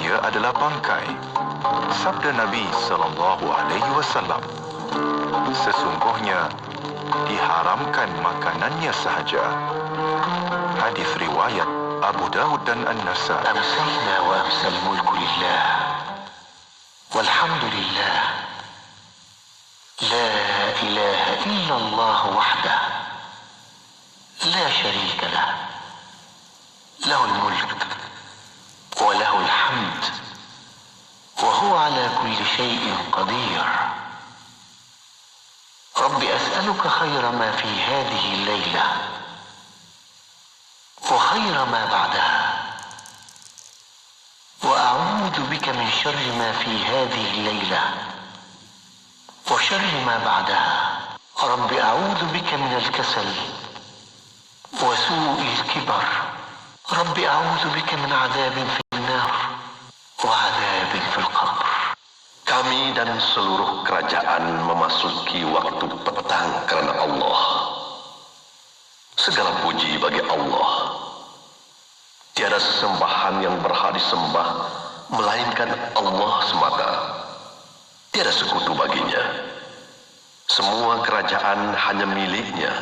Ia adalah bangkai. Sabda Nabi SAW, sesungguhnya diharamkan makanannya sahaja. Hadis riwayat Abu Dawud dan An-Nasai. Amsayna wa amsal mulku lillah. Walhamdulillah. La ilaha illallah wahdah. La syarika lah. Lahul mulk wa lahul hamd. Wa huwa ala kulli syai'in qadir. Rabbi as'aluka khaira ma fi hadhihi al-laylah wa khaira ma ba'daha. Wa a'udzu bika min syarri ma fi hadhihi al-laylah wa syarri ma ba'daha. Rabbi a'udzu bika min al-kasal wa su'i al-kibar. Rabbi a'udzu bika min 'adzabin fil nar wa 'adzabin fil qabr. Kami dan seluruh kerajaan memasuki waktu petang kerana Allah. Segala puji bagi Allah. Tiada sesembahan yang berhak disembah melainkan Allah semata. Tiada sekutu baginya. Semua kerajaan hanya miliknya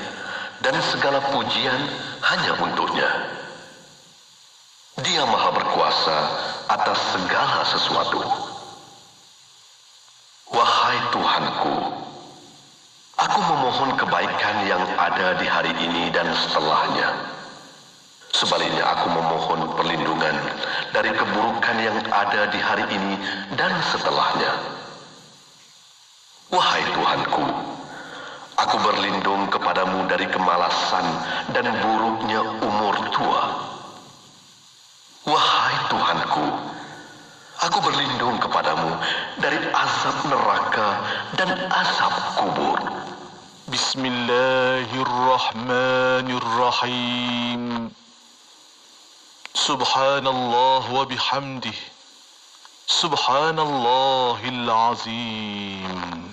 dan segala pujian hanya untuknya. Dia maha berkuasa atas segala sesuatu. Wahai Tuhanku, aku memohon kebaikan yang ada di hari ini dan setelahnya. Sebaliknya aku memohon perlindungan dari keburukan yang ada di hari ini dan setelahnya. Wahai Tuhanku, aku berlindung kepadamu dari kemalasan dan buruknya umur tua. Wahai Tuhanku, aku berlindung kepadamu dari azab neraka dan azab kubur. Bismillahirrahmanirrahim. Subhanallah wa bihamdih. Subhanallahil azim.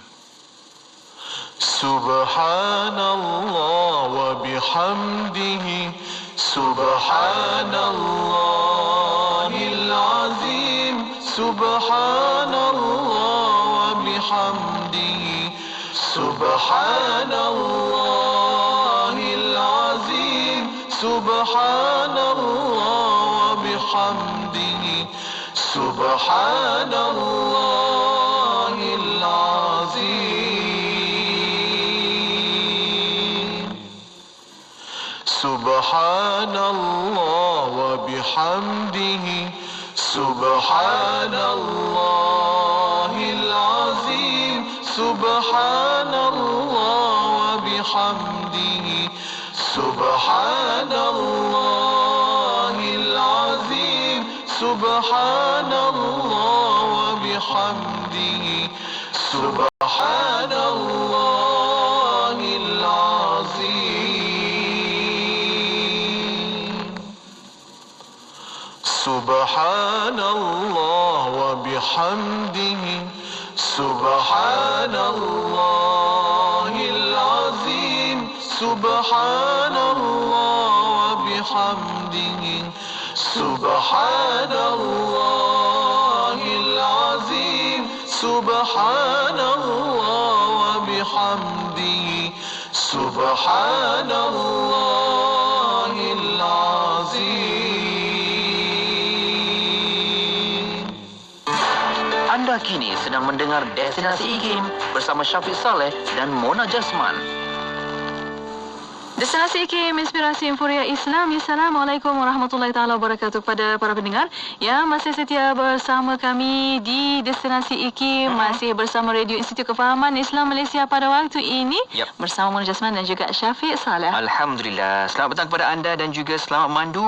Subhanallah wa bihamdihi. Subhanallahil azim. Subhanallah wa bihamdihi. Subhanallahil azim. Subhanallah wa bihamdihi. Subhanallahil azim. Subhanallah wa bihamdihi. Subhanallahil azim. Subhanallah wa bihamdihi. Subhanallahil azim. Subhanallah wa bihamdihi. Subhanallahil azim. Subhanallah wa bihamdihi. Subhanallahil azim. Subhanallah wa bihamdihi. Subhanallahil azim. Subhanallah wa bihamdihi. Subhanallahil azim. Anda kini sedang mendengar Destinasi IKIM bersama Syafiq Saleh dan Mona Jasman. Destinasi IKIM, Inspirasi Inforia Islam. Assalamualaikum warahmatullahi taala wabarakatuh kepada para pendengar yang masih setia bersama kami di Destinasi IKIM, masih bersama Radio Institut Kefahaman Islam Malaysia pada waktu ini, bersama Mona Jasman dan juga Syafiq Saleh. Alhamdulillah. Selamat petang kepada anda dan juga selamat mandu.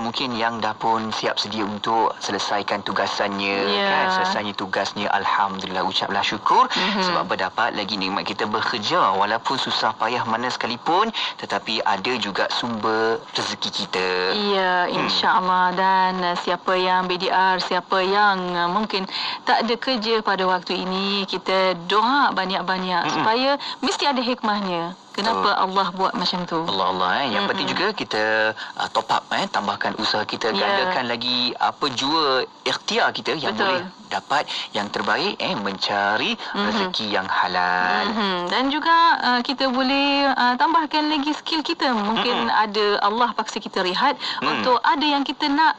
Mungkin yang dah pun siap sedia untuk selesaikan tugasannya, kan? Selesainya tugasnya, alhamdulillah, ucaplah syukur sebab berdapat lagi nikmat kita bekerja walaupun susah payah mana sekalipun, tetapi ada juga sumber rezeki kita. Ya, insya-Allah. Dan siapa yang BDR, siapa yang mungkin tak ada kerja pada waktu ini, kita doa banyak-banyak supaya mesti ada hikmahnya. Kenapa Allah buat macam tu? Allah. Yang penting juga kita top up, tambahkan usaha kita, gandakan lagi apa jua ikhtiar kita yang boleh dapat yang terbaik, mencari rezeki yang halal. Dan juga kita boleh tambahkan lagi skill kita. Mungkin ada Allah paksa kita rehat untuk ada yang kita nak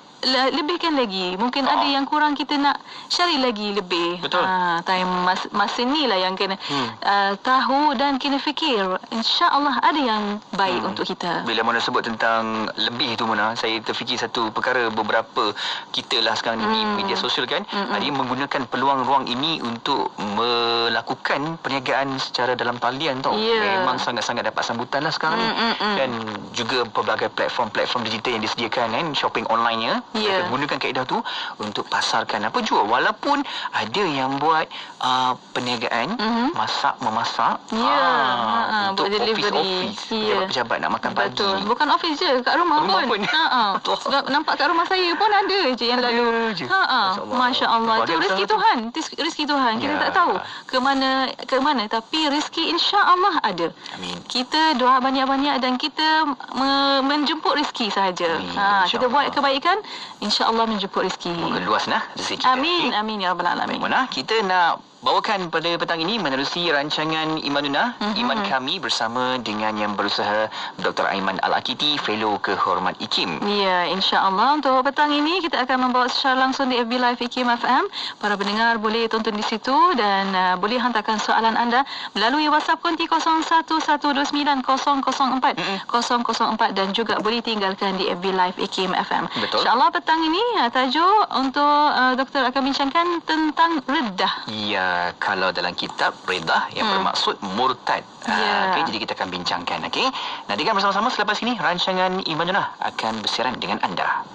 lebihkan lagi. Mungkin ada yang kurang, kita nak cari lagi lebih. Betul. Time masa ni lah yang kena tahu dan kena fikir. InsyaAllah ada yang baik untuk kita. Bila Mona sebut tentang lebih tu Mona, saya terfikir satu perkara. Beberapa kita lah sekarang di media sosial kan, ada yang menggunakan peluang ruang ini untuk melakukan perniagaan secara dalam talian tau. Memang sangat-sangat dapat sambutan lah sekarang ni. Dan juga pelbagai platform digital yang disediakan kan, shopping online-nya. Mereka gunakan kaedah tu untuk pasarkan apa jua. Walaupun ada yang buat perniagaan memasak untuk office pejabat-pejabat nak makan pagi. Bukan office je, kat rumah pun. Nampak kat rumah saya pun ada je yang lalu. Masya Allah. Itu rezeki Tuhan. Rezeki Tuhan. Kita tak tahu ke mana, tapi rezeki insya-Allah ada. Amin. Kita doa banyak-banyak dan kita menjemput rezeki sahaja. Kita buat kebaikan, insya-Allah menjemput rezeki. Moga luas rezeki kita. Amin. Amin ya rabbal alamin. Mona, kita nak bawakan pada petang ini menerusi rancangan Imanuna, Iman Kami bersama dengan yang berusaha Dr. Aiman Al-Akiti, Fellow Kehormat IKIM. Ya, insya-Allah untuk petang ini kita akan membawa secara langsung di FB Live IKIM FM. Para pendengar boleh tonton di situ dan boleh hantarkan soalan anda melalui WhatsApp konti 011129004004 dan juga boleh tinggalkan di FB Live IKIM FM. Betul. Insya-Allah petang ini tajuk untuk doktor akan bincangkan tentang reddah. Ya, kalau dalam kitab Redah yang bermaksud murtad. Okey, jadi kita akan bincangkan. Okey, nantikan bersama-sama selepas ini rancangan Imanuna akan bersiaran dengan anda.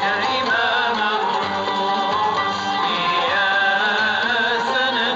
يا إمام الرسل يا سند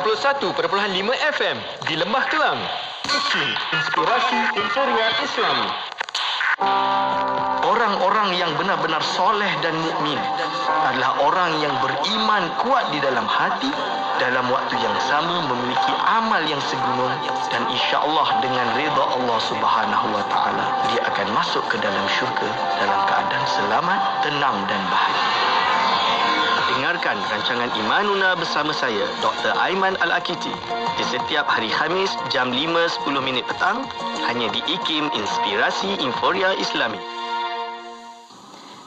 91.5 FM di Lembah Kelang. IKIM, Inspirasi Informa Islami. Orang-orang yang benar-benar soleh dan mukmin adalah orang yang beriman kuat di dalam hati, dalam waktu yang sama memiliki amal yang segunung, dan insya-Allah dengan redha Allah Subhanahu wa taala dia akan masuk ke dalam syurga dalam keadaan selamat, tenang dan bahagia. Dengarkan rancangan Imanuna bersama saya, Dr. Aiman Al-Akiti, di setiap hari Khamis jam 5.10 petang, hanya di IKIM Inspirasi Informa Islami.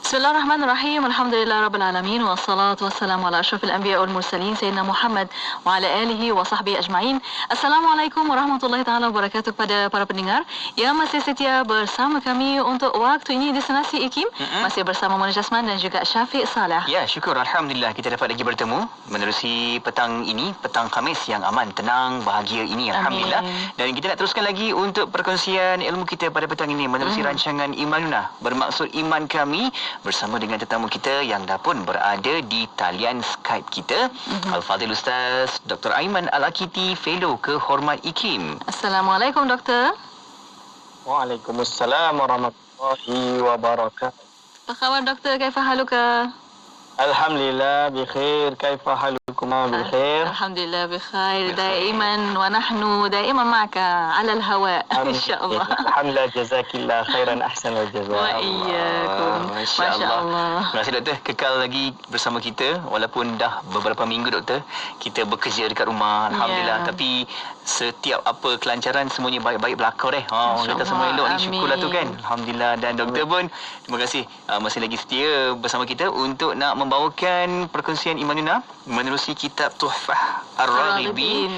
Bismillahirrahmanirrahim. Alhamdulillah Rabbil Alamin. Wassalatu wassalamu ala ashrafil anbiya wal mursalin Sayyidina Muhammad wa ala alihi wa sahbihi ajma'in. Assalamualaikum warahmatullahi ta'ala wabarakatuh kepada para pendengar yang masih setia bersama kami untuk waktu ini destinasi IKIM. Masih bersama Mona Jasman dan juga Syafiq Saleh. Ya, syukur. Alhamdulillah kita dapat lagi bertemu menerusi petang ini, petang Khamis yang aman, tenang, bahagia ini. Alhamdulillah. Amin. Dan kita nak teruskan lagi untuk perkongsian ilmu kita pada petang ini menerusi rancangan Imanuna. Bermaksud iman kami, bersama dengan tetamu kita yang dah pun berada di talian Skype kita, Al-Fadhil Ustaz Dr. Aiman Al-Akiti, Fellow Kehormat IKIM. Assalamualaikum Doktor. Waalaikumsalam warahmatullahi wabarakatuh. Apa khabar Doktor? Kaifa haluka? Alhamdulillah bikhair. Kaifa halukuma bikhair? Alhamdulillah bikhair. Daiman wa nahnu daiman ma'aka 'ala al-hawa. Insyaallah. Alhamdulillah, jazakillah khairan ahsanal jazaa. Wa iyyakum. Masya-Allah. Terima kasih doktor, kekal lagi bersama kita walaupun dah beberapa minggu doktor kita bekerja dekat rumah. Alhamdulillah. Ya. Tapi setiap apa kelancaran semuanya baik-baik berlaku deh. Orang kata semua elok ni, syukurlah tu kan. Alhamdulillah. Dan doktor pun terima kasih masih lagi setia bersama kita untuk nak membawakan perkongsian Imanuna menerusi kitab Tuhfah Ar-Raghibin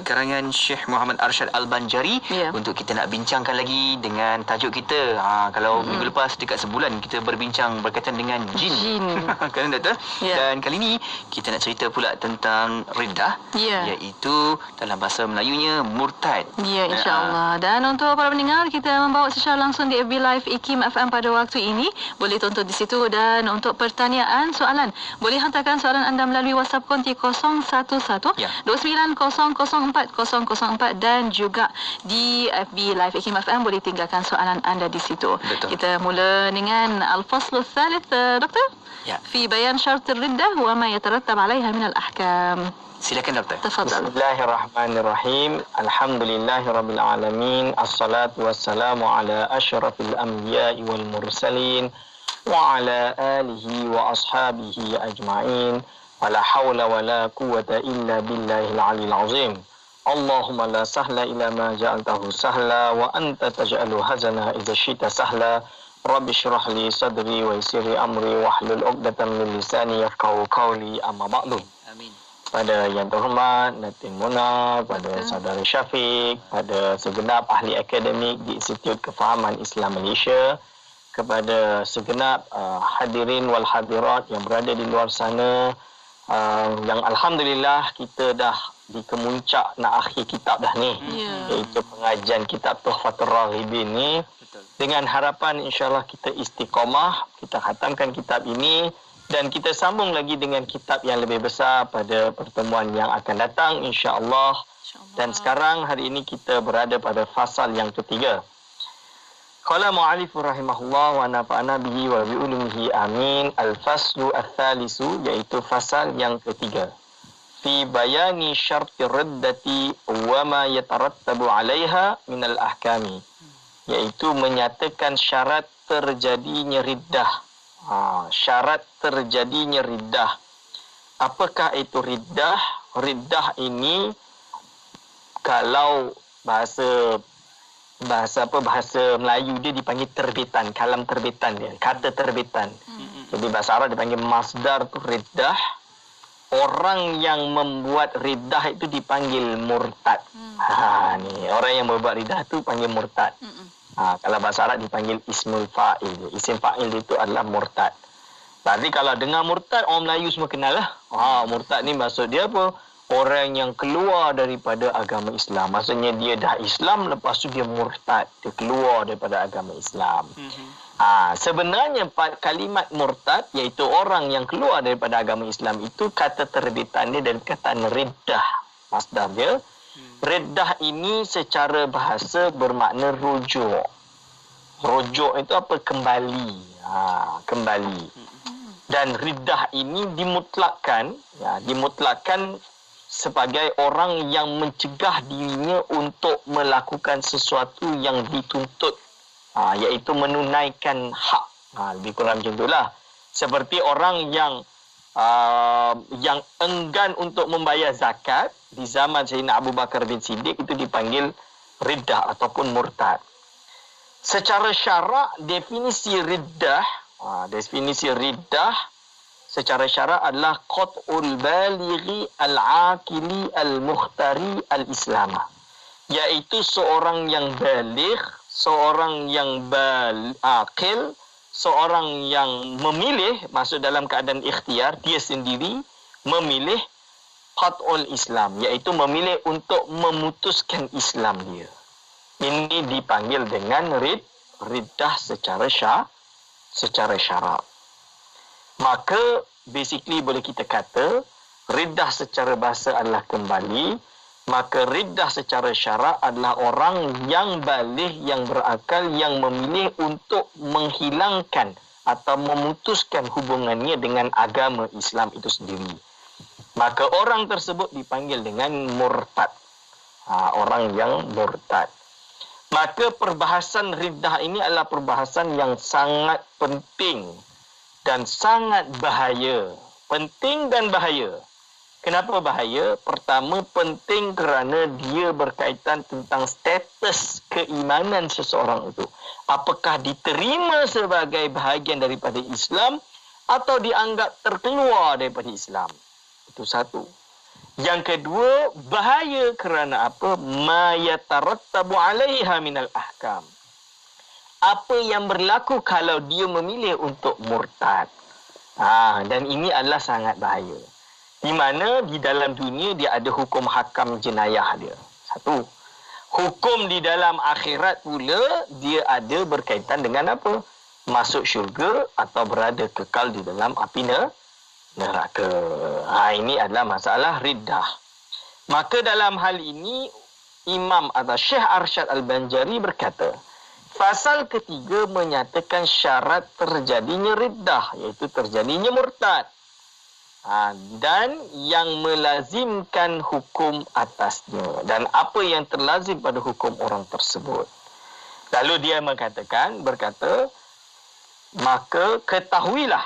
karangan Syekh Muhammad Arsyad Al-Banjari. Untuk kita nak bincangkan lagi dengan tajuk kita. Kalau minggu lepas dekat sebulan kita berbincang berkaitan dengan jin. Kan doktor? Dan kali ini kita nak cerita pula tentang riddah, iaitu dalam bahasa Melayunya murtad. Ya, insya-Allah. Dan untuk para pendengar, kita membawa secara langsung di FB Live IKIM FM pada waktu ini. Boleh tonton di situ. Dan untuk pertanyaan soalan, boleh hantarkan soalan anda melalui WhatsApp konti 011 29004004 dan juga di FB Live IKIM FM boleh tinggalkan soalan anda di situ. Betul. Kita mula dengan Al-Faslu Thalith, Doktor. Fi bayan syartir riddah wa ma yatarattab 'alaiha min al-ahkam. Silakan doktor. Tafadhal. Bismillahirrahmanirrahim. Alhamdulillahirabbil alamin. Assalatu wassalamu ala asyrafil anbiya'i wal mursalin wa ala alihi wa ashabihi ajma'in. Wala hawla wala quwwata illa billahil aliyil azim. Allahumma la sahla illa ma ja'altahu sahla wa anta taj'alu hazana idza syi'ta sahla. Rabbi shrah li sadri wa yassir li amri wahlul 'uqdatam min lisani yafqahu qawli, amma ba'du. Amin. Pada yang terhormat Datin Mona, pada saudara Syafiq, pada segenap ahli akademik di Institut Kefahaman Islam Malaysia, kepada segenap hadirin wal hadirat yang berada di luar sana, yang alhamdulillah kita dah di kemuncak nak akhir kitab dah ni, iaitu pengajian kitab Tuhfatul Raghibin ni. Dengan harapan insya-Allah kita istiqamah, kita khatamkan kitab ini dan kita sambung lagi dengan kitab yang lebih besar pada pertemuan yang akan datang insya-Allah. Dan sekarang hari ini kita berada pada fasal yang ketiga. Qala mu'allif rahimahullah wa nafa'ana bihi wa bi ulumihi amin. Al-faslu ats-tsalisu, iaitu fasal yang ketiga. Fi bayani syarti riddati wa ma yatarattabu 'alaiha min al-ahkami, iaitu menyatakan syarat terjadinya riddah. Syarat terjadinya riddah. Apakah itu riddah? Riddah ini kalau bahasa Melayu dia dipanggil terbitan, kalam terbitan dia, kata terbitan. Jadi bahasa Arab dipanggil masdar tu riddah. Orang yang membuat riddah itu dipanggil murtad. Ni orang yang membuat riddah tu panggil murtad. Kalau bahasa Arab dipanggil ismul fa'il. Isim fa'il itu adalah murtad. Berarti kalau dengar murtad, orang Melayu semua kenal lah. Murtad ni maksud dia apa? Orang yang keluar daripada agama Islam. Maksudnya dia dah Islam, lepas tu dia murtad. Dia keluar daripada agama Islam. Sebenarnya kalimat murtad, iaitu orang yang keluar daripada agama Islam, itu kata terbitan dia dari perkataan riddah. masdarnya. Riddah ini secara bahasa bermakna rujuk. Rujuk itu apa? Kembali. Kembali. Dan riddah ini dimutlakkan, dimutlakkan sebagai orang yang mencegah dirinya untuk melakukan sesuatu yang dituntut, iaitu menunaikan hak. Lebih kurang macam itulah. Seperti orang yang enggan untuk membayar zakat di zaman Sayyidina Abu Bakar bin Siddiq, itu dipanggil riddah ataupun murtad. Secara syarak, definisi riddah secara syarak adalah qat'ul balighi al-aqili al-mukhtari al-islamah, iaitu seorang yang baligh, seorang yang aqil, seorang yang memilih, masuk dalam keadaan ikhtiar, dia sendiri memilih qat'ul Islam, iaitu memilih untuk memutuskan Islam dia. Ini dipanggil dengan riddah secara syarak. Maka basically boleh kita kata riddah secara bahasa adalah kembali, maka riddah secara syarak adalah orang yang baligh, yang berakal, yang memilih untuk menghilangkan atau memutuskan hubungannya dengan agama Islam itu sendiri. Maka orang tersebut dipanggil dengan murtad. Orang yang murtad. Maka perbahasan riddah ini adalah perbahasan yang sangat penting dan sangat bahaya. Penting dan bahaya. Kenapa bahaya? Pertama, penting kerana dia berkaitan tentang status keimanan seseorang itu. Apakah diterima sebagai bahagian daripada Islam atau dianggap terkeluar daripada Islam. Itu satu. Yang kedua, bahaya kerana apa? Ma yatarattabu 'alaiha minal ahkam. Apa yang berlaku kalau dia memilih untuk murtad. Dan ini adalah sangat bahaya. Di mana di dalam dunia dia ada hukum hakam jenayah dia. Satu. Hukum di dalam akhirat pula dia ada berkaitan dengan apa? Masuk syurga atau berada kekal di dalam api neraka. Ini adalah masalah riddah. Maka dalam hal ini Imam atau Syekh Arsyad Al-Banjari berkata, fasal ketiga menyatakan syarat terjadinya riddah, iaitu terjadinya murtad. Dan yang melazimkan hukum atasnya dan apa yang terlazim pada hukum orang tersebut. Lalu dia berkata, maka ketahuilah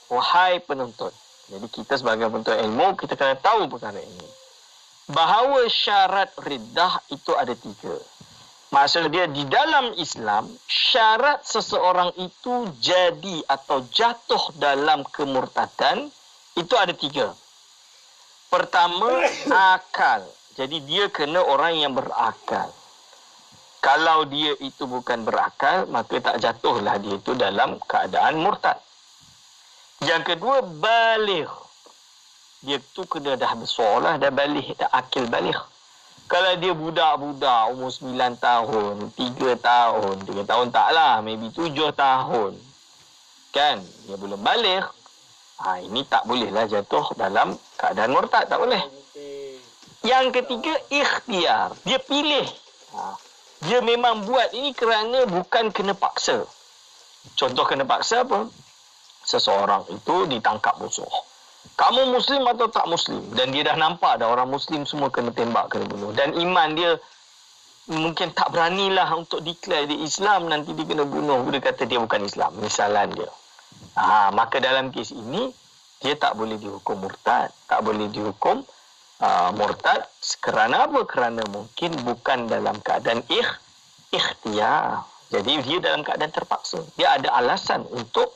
wahai penuntut. Jadi kita sebagai penuntut ilmu, kita kena tahu perkara ini. Bahawa syarat riddah itu ada 3. Maksudnya di dalam Islam, syarat seseorang itu jadi atau jatuh dalam kemurtadan itu ada 3. Pertama, akal. Jadi dia kena orang yang berakal. Kalau dia itu bukan berakal, maka tak jatuhlah dia itu dalam keadaan murtad. Yang kedua, baligh. Dia tu kena dah besar lah, dah baligh, dah akil baligh. Kalau dia budak-budak, umur 9 tahun, 3 tahun, 3 tahun taklah, maybe 7 tahun. Kan? Dia belum baligh. Ini tak bolehlah jatuh dalam keadaan murtad, tak boleh. Yang ketiga, ikhtiar. Dia pilih. Dia memang buat ini kerana bukan kena paksa. Contoh kena paksa apa? Seseorang itu ditangkap musuh. Kamu Muslim atau tak Muslim? Dan dia dah nampak dah orang Muslim semua kena tembak, kena bunuh. Dan iman dia mungkin tak beranilah untuk declare dia Islam, nanti dia kena bunuh. Dia kata dia bukan Islam. Misalan dia. Maka dalam kes ini, dia tak boleh dihukum murtad. Tak boleh dihukum murtad. Kerana apa? Kerana mungkin bukan dalam keadaan ikhtiar. Jadi dia dalam keadaan terpaksa. Dia ada alasan untuk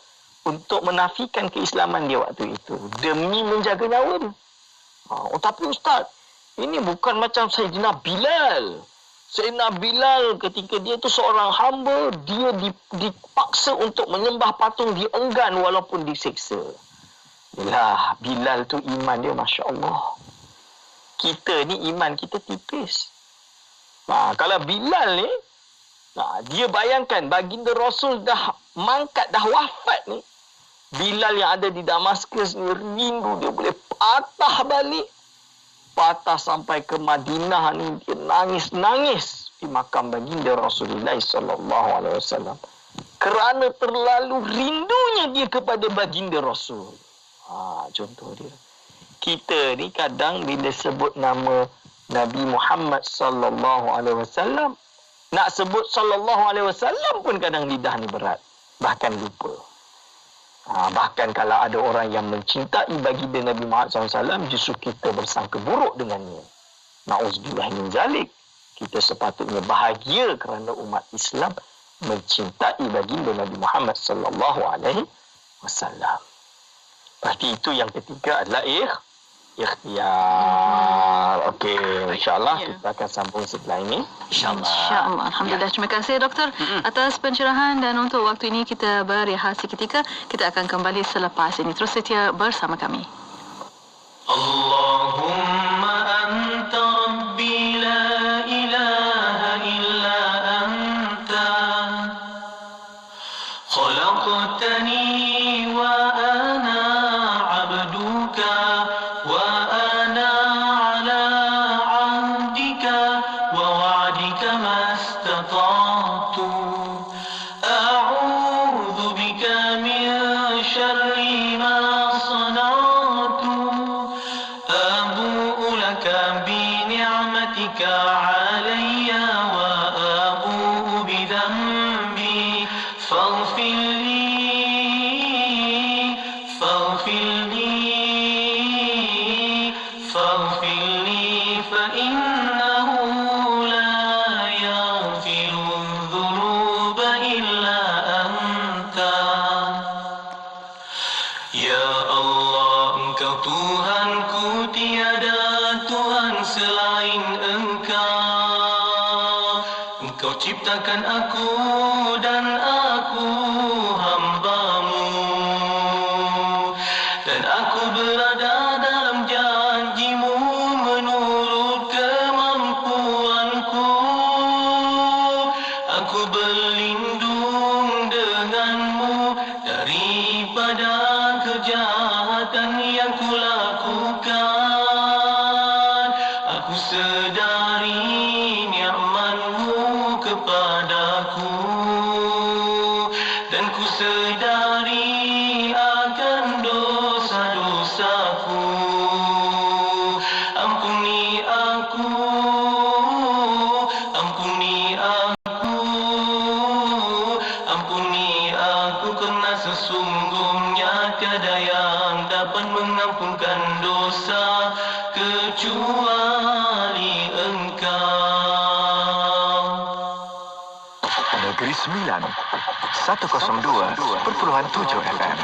menafikan keislaman dia waktu itu. Demi menjaga nyawa dia. Tapi Ustaz, ini bukan macam Sayyidina Bilal. Sayyidina Bilal ketika dia tu seorang hamba, dia dipaksa untuk menyembah patung, dia enggan walaupun diseksa. Bilal tu iman dia, Masya Allah. Kita ni iman kita tipis. Kalau Bilal ni, dia bayangkan baginda Rasul dah mangkat, dah wafat ni. Bilal yang ada di Damaskus ni rindu dia boleh patah patah sampai ke Madinah ni, dia nangis-nangis di makam baginda Rasulullah sallallahu alaihi wasallam. Kerana terlalu rindunya dia kepada baginda Rasul. Contoh dia. Kita ni kadang bila sebut nama Nabi Muhammad sallallahu alaihi wasallam, nak sebut sallallahu alaihi wasallam pun kadang lidah ni berat. Bahkan lupa. Bahkan kalau ada orang yang mencintai baginda Nabi Muhammad SAW, justru kita bersangka buruk dengannya. Na'udzubillah min zalik. Kita sepatutnya bahagia kerana umat Islam mencintai baginda Nabi Muhammad sallallahu alaihi wasallam. Berarti itu yang ketiga adalah ikhtiar. Okey, insya-Allah kita akan sambung setelah ini. InsyaAllah. Alhamdulillah. Terima kasih doktor atas pencerahan, dan untuk waktu ini kita berehat seketika. Kita akan kembali selepas ini. Terus setia bersama kami. Allahumma anta rabbi la ilaha illa anta khalaqtani wa ana abduka wa ana ala ahdika wa wa'dika mastata'tu a'udzu bika min syarri ma sana'tu abu'u laka bi ni'matika 'alayya wa abu'u bi dhanbi faghfir li fa innahu la yaghfiru dhunuba illa anta. Ya Allah, Engkau Tuhanku, tiada Tuhan selain Engkau. Engkau ciptakan aku dan aku hamba-Mu, dan aku berada dalam janji-Mu menurut kemampuanku. Aku berlindung dengan-Mu daripada kejahatan yang kulakukan. Aku sedari nikmat-Mu kepadaku, dan ku sedari akan dosa-dosaku. Ampuni aku, ampuni aku, ampuni aku, kerana sesungguhnya tiada yang dapat mengampunkan dosa kecuali Engkau. Negeri Sembilan 102.7 FM.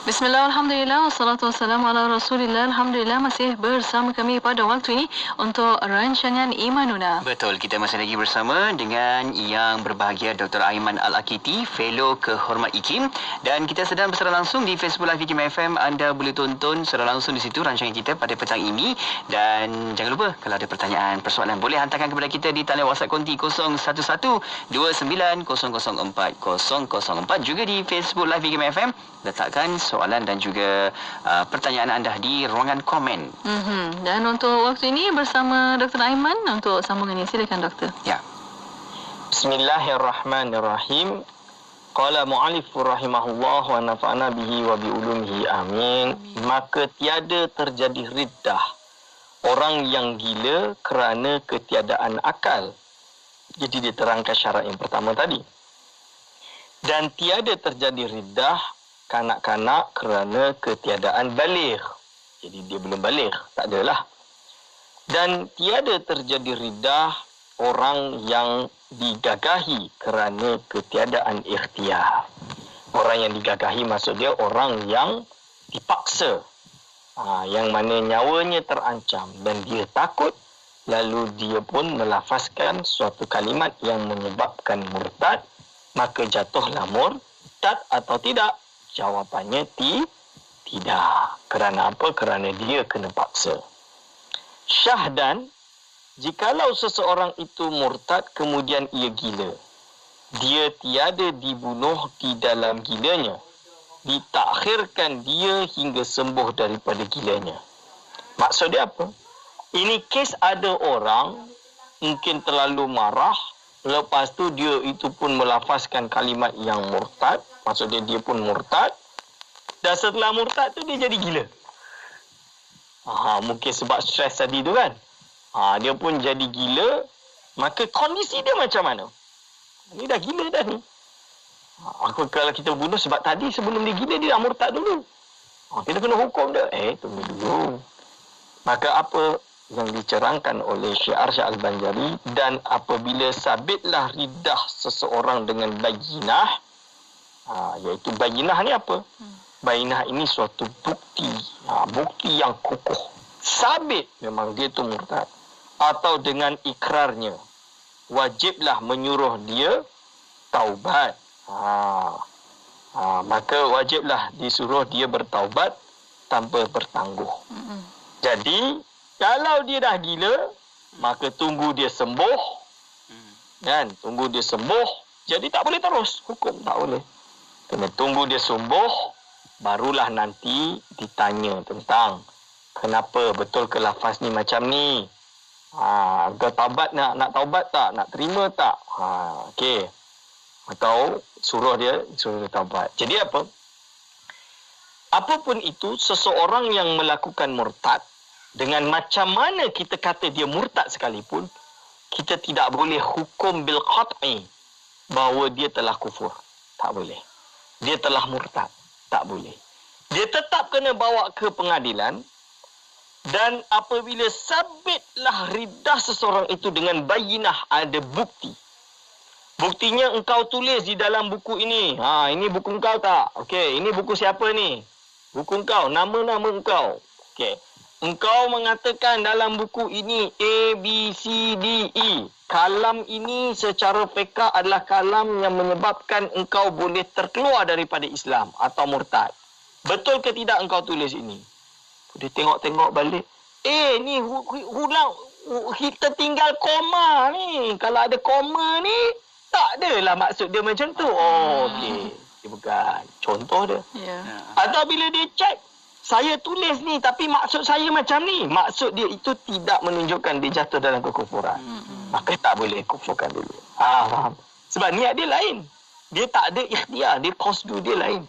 Bismillah, alhamdulillah, wassalatu wassalamu ala rasulillah. Alhamdulillah, masih bersama kami pada waktu ini untuk rancangan Imanuna. Betul, kita masih lagi bersama dengan yang berbahagia Dr. Aiman Al-Akiti, Fellow Kehormat IKIM, dan kita sedang bersara langsung di Facebook Live IKIM FM. Anda boleh tonton secara langsung di situ rancangan kita pada petang ini, dan jangan lupa kalau ada pertanyaan, persoalan, boleh hantarkan kepada kita di talian WhatsApp konti 011-29004004, juga di Facebook Live IKIM FM. Letakkan soalan dan juga pertanyaan anda di ruangan komen. Dan untuk waktu ini bersama Dr. Aiman untuk sambungan ini. Silakan doktor. Ya. Bismillahirrahmanirrahim. Qala mu'allif rahimahullah wa nafa'ana bihi wa bi ulumihi amin. Maka tiada terjadi riddah orang yang gila kerana ketiadaan akal. Jadi diterangkan syarat yang pertama tadi. Dan tiada terjadi riddah kanak-kanak kerana ketiadaan baligh. Jadi dia belum baligh, tak adalah. Dan tiada terjadi riddah orang yang digagahi kerana ketiadaan ikhtiar. Orang yang digagahi maksud dia orang yang dipaksa. Yang mana nyawanya terancam dan dia takut, lalu dia pun melafazkan suatu kalimat yang menyebabkan murtad, maka jatuhlah murtad atau tidak? Jawapannya tidak. Kerana apa? Kerana dia kena paksa. Syahdan, jikalau seseorang itu murtad kemudian ia gila, dia tiada dibunuh di dalam gilanya, ditakhirkan dia hingga sembuh daripada gilanya. Maksud dia apa? Ini kes ada orang mungkin terlalu marah, lepas tu dia itu pun melafazkan kalimat yang murtad, maksud dia pun murtad, dan setelah murtad tu dia jadi gila. Mungkin sebab stres tadi tu kan. Dia pun jadi gila, maka kondisi dia macam mana? Ni dah gila dah ni. Kalau kita bunuh sebab tadi sebelum dia gila dia dah murtad dulu. Kita kena hukum dia. Tunggu dulu. Maka apa yang dicerangkan oleh Syiar Syekh Al-Banjari, dan apabila sabitlah ridah seseorang dengan bayinah, iaitu bayinah ni apa? Bayinah ini suatu bukti, bukti yang kukuh. Sabit memang dia tu murtad. Atau dengan ikrarnya, wajiblah menyuruh dia taubat. Maka wajiblah disuruh dia bertaubat tanpa bertangguh. Jadi, kalau dia dah gila, maka tunggu dia sembuh. Kan? Tunggu dia sembuh. Jadi tak boleh terus hukum. Tak boleh. Kena tunggu dia sembuh, barulah nanti ditanya tentang kenapa betul ke lafaz ni macam ni. Kau taubat nak taubat tak? Nak terima tak? Okey. Atau suruh dia taubat. Jadi apa? Apapun itu, seseorang yang melakukan murtad, dengan macam mana kita kata dia murtad sekalipun, kita tidak boleh hukum bil qat'i bahawa dia telah kufur. Tak boleh. Dia telah murtad. Tak boleh. Dia tetap kena bawa ke pengadilan, dan apabila sabitlah ridah seseorang itu dengan bayinah, ada bukti. Buktinya engkau tulis di dalam buku ini. Ini buku engkau tak? Okey, ini buku siapa ni? Buku engkau, nama-nama engkau. Okey. Engkau mengatakan dalam buku ini A, B, C, D, E. Kalam ini secara fiqh adalah kalam yang menyebabkan engkau boleh terkeluar daripada Islam atau murtad. Betul ke tidak engkau tulis ini? Dia tengok-tengok balik. Ni kita tinggal koma ni. Kalau ada koma ni, tak adalah maksud dia macam tu. Okey. Dia bukan. Contoh dia. Atau bila dia cek, saya tulis ni tapi maksud saya macam ni. Maksud dia itu tidak menunjukkan dia jatuh dalam kekufuran. Maka tak boleh kufurkan dulu. Faham? Sebab niat dia lain. Dia tak ada ikhtiar. Dia qasdu dia lain.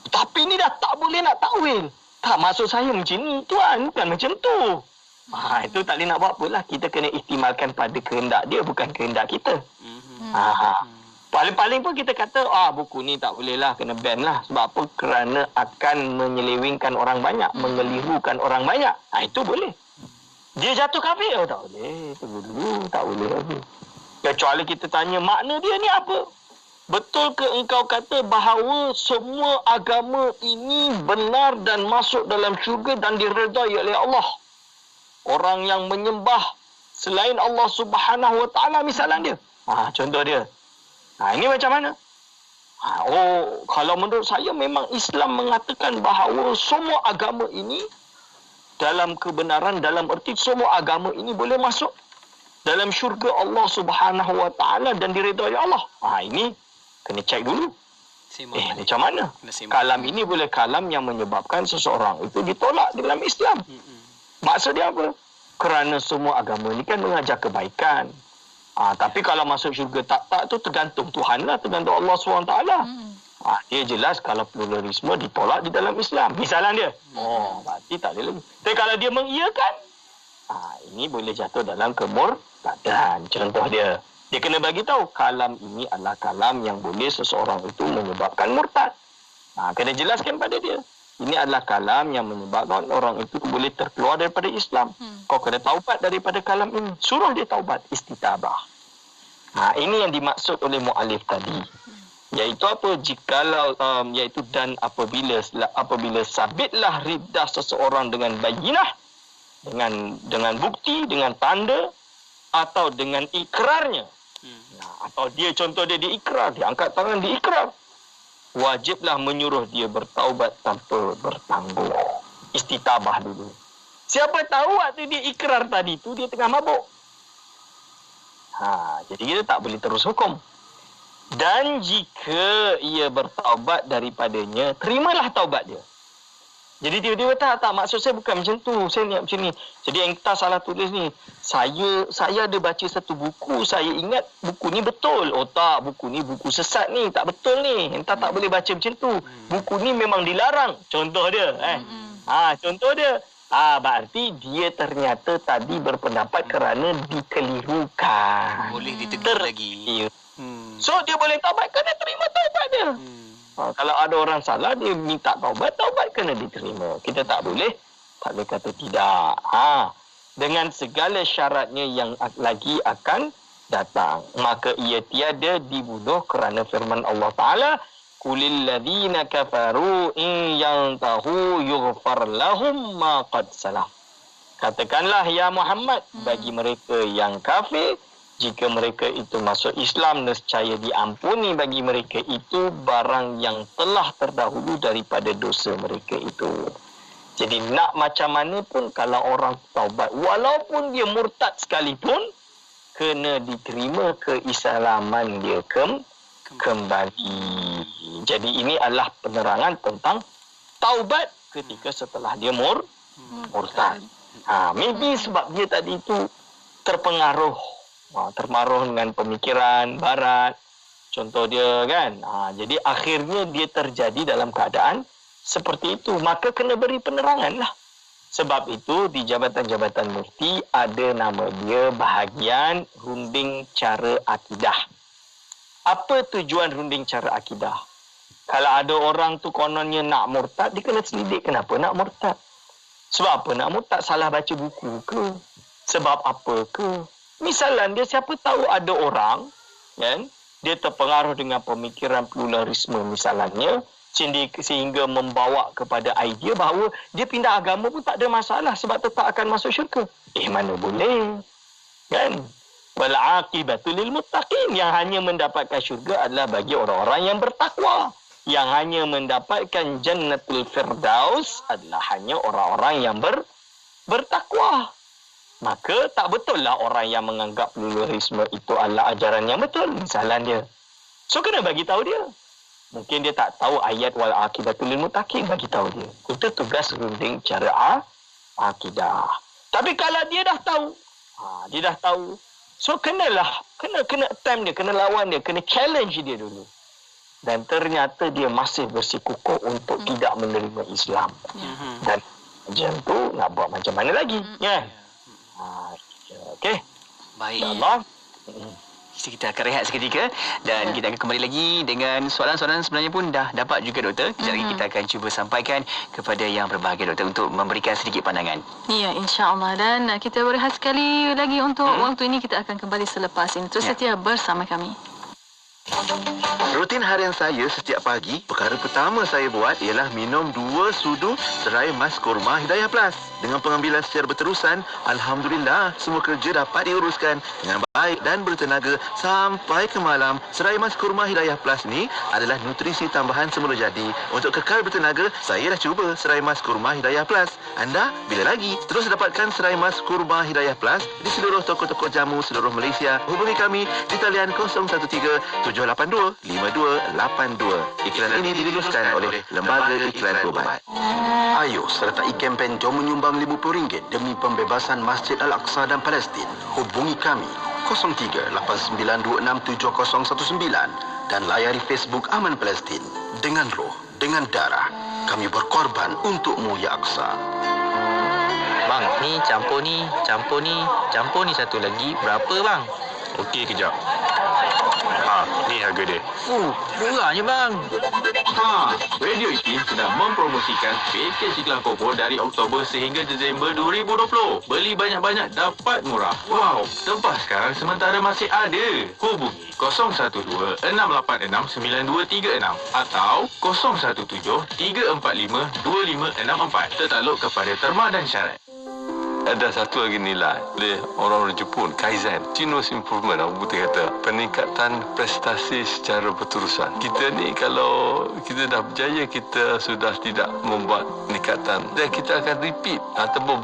Tapi ni dah tak boleh nak takwil. Tak, maksud saya macam ni tuan. Bukan macam tu. Itu tak boleh nak buat apa lah. Kita kena ihtimalkan pada kehendak dia. Bukan kehendak kita. Paling-paling pun kita kata, buku ni tak boleh lah, kena ban lah. Sebab apa? Kerana akan menyelewengkan orang banyak, mengelirukan orang banyak. Itu boleh. Dia jatuh kafir? Tak boleh. Tunggu dulu, tak boleh lagi. Kecuali kita tanya, makna dia ni apa? Betul ke engkau kata bahawa semua agama ini benar dan masuk dalam syurga dan diredai oleh Allah? Orang yang menyembah selain Allah Subhanahu Wa Taala misalnya dia. Contoh dia. Ini macam mana? Kalau menurut saya memang Islam mengatakan bahawa semua agama ini dalam kebenaran, dalam erti semua agama ini boleh masuk dalam syurga Allah Subhanahu Wa Taala dan diredai Allah. Ini kena cek dulu. Macam mana? Kalam ini boleh kalam yang menyebabkan seseorang itu ditolak dalam Islam. Maksud dia apa? Kerana semua agama ini kan mengajar kebaikan. Tapi kalau masuk syurga tak tu tergantung Tuhan lah, tergantung Allah SWT. Dia jelas kalau pluralisme ditolak di dalam Islam. Misalan dia. Berarti tak ada lagi. Tapi kalau dia mengiyakan, ini boleh jatuh dalam kemurtadan. Contoh dia. Dia kena bagi tahu kalam ini adalah kalam yang boleh seseorang itu menyebabkan murtad. Kena jelaskan pada dia. Ini adalah kalam yang menyebabkan orang itu boleh terkeluar daripada Islam. Kau kena taubat daripada kalam ini. Suruh dia taubat, istitabah. Ini yang dimaksud oleh mu'alif tadi. Iaitu apa? Jikalau, iaitu dan apabila sabitlah riddah seseorang dengan bayinah, dengan bukti, dengan tanda, atau dengan ikrarnya. Atau dia contoh dia diikrar, dia angkat tangan diikrar. Wajiblah menyuruh dia bertaubat tanpa bertangguh. Istitabah dulu. Siapa tahu waktu dia ikrar tadi tu dia tengah mabuk. Jadi kita tak boleh terus hukum. Dan jika ia bertaubat daripadanya, terimalah taubat dia. Jadi tiba-tiba tak maksud saya bukan macam tu. Saya niat macam ni. Jadi entah salah tulis ni. Saya ada baca satu buku, saya ingat buku ni betul. Oh tak, buku ni buku sesat ni, tak betul ni. Entah tak boleh baca macam tu. Buku ni memang dilarang. Contoh dia, contoh dia. Berarti dia ternyata tadi berpendapat kerana dikelirukan. Boleh ditegur lagi. So dia boleh taubat kena terima taubat dia. Kalau ada orang salah dia minta taubat kena diterima. Kita tak boleh kata tidak. Dengan segala syaratnya yang lagi akan datang, maka ia tiada dibunuh kerana firman Allah Taala, qulil ladzina kafaru in yantahu yughfar lahum ma qad salaf. Katakanlah ya Muhammad bagi mereka yang kafir, jika mereka itu masuk Islam, nescaya diampuni bagi mereka itu barang yang telah terdahulu daripada dosa mereka itu. Jadi nak macam mana pun kalau orang taubat, walaupun dia murtad sekalipun, kena diterima keislaman dia kembali. Jadi ini adalah penerangan tentang taubat ketika setelah dia murtad. Maybe sebab dia tadi itu terpengaruh dengan pemikiran barat, contoh dia kan. Jadi akhirnya dia terjadi dalam keadaan seperti itu, maka kena beri penerangan lah. Sebab itu di jabatan-jabatan mufti ada nama dia bahagian runding cara akidah. Apa tujuan runding cara akidah? Kalau ada orang tu kononnya nak murtad, dia kena selidik kenapa nak murtad. Sebab apa nak murtad? Salah baca buku ke? Sebab apa ke? Misalnya dia siapa tahu ada orang kan, dia terpengaruh dengan pemikiran pluralisme misalnya, sehingga membawa kepada idea bahawa dia pindah agama pun tak ada masalah sebab tetap akan masuk syurga. Mana boleh. Kan? Wal aqibatu lil muttaqin, yang hanya mendapatkan syurga adalah bagi orang-orang yang bertakwa. Yang hanya mendapatkan jannatul firdaus adalah hanya orang-orang yang bertakwa. Maka tak betul lah orang yang menganggap pluralisme itu adalah ajaran yang betul. Misalnya dia. So kena bagi tahu dia. Mungkin dia tak tahu ayat wal aqibatul lil muttaqin, bagi tahu dia. Itu tugas runding cara akidah. Tapi kalau dia dah tahu, so kena attempt dia, kena lawan dia, kena challenge dia dulu. Dan ternyata dia masih bersikukuh untuk tidak menerima Islam. Dan macam tu nak buat macam mana lagi? Ya. Okey. Baik. InsyaAllah. Kita akan rehat seketika dan kita akan kembali lagi dengan soalan-soalan sebenarnya pun dah dapat juga doktor. Kejap lagi kita akan cuba sampaikan kepada yang berbahagia doktor untuk memberikan sedikit pandangan. Ya, insya-Allah, dan kita berehat sekali lagi untuk waktu ini. Kita akan kembali selepas ini. Terus setia bersama kami. Rutin harian saya setiap pagi, perkara pertama saya buat ialah minum 2 sudu serai mas kurma Hidayah Plus. Dengan pengambilan secara berterusan, Alhamdulillah semua kerja dapat diuruskan dengan baik dan bertenaga sampai ke malam. Serai mas kurma Hidayah Plus ni adalah nutrisi tambahan semula jadi. Untuk kekal bertenaga, saya dah cuba serai mas kurma Hidayah Plus. Anda bila lagi? Terus dapatkan serai mas kurma Hidayah Plus di seluruh toko-toko jamu seluruh Malaysia. Hubungi kami di talian 013-782-5282. Iklan ini diluluskan oleh Lembaga Iklan Ubat. Ayo sertai kempen Jom menyumbang RM50 demi pembebasan Masjid Al-Aqsa dan Palestin. Hubungi kami 03-8926-7019 dan layari Facebook Aman Palestin. Dengan roh, dengan darah, kami berkorban untukmu ya Aqsa. Bang, ni campur ni satu lagi berapa bang? Okey, kejap. Ni harga dia. Murahnya bang. Radio IKIM sedang mempromosikan pakej iklan Kopo dari Oktober sehingga Disember 2020. Beli banyak-banyak dapat murah. Wow, tempah sekarang sementara masih ada. Hubungi 012-686-9236 atau 017-345-2564. Tertakluk kepada terma dan syarat. Ada satu lagi nilai oleh orang-orang Jepun, Kaizen, Continuous Improvement, orang putih kata peningkatan prestasi secara berterusan. Kita ni kalau kita dah berjaya, kita sudah tidak membuat peningkatan dan kita akan repeat ataupun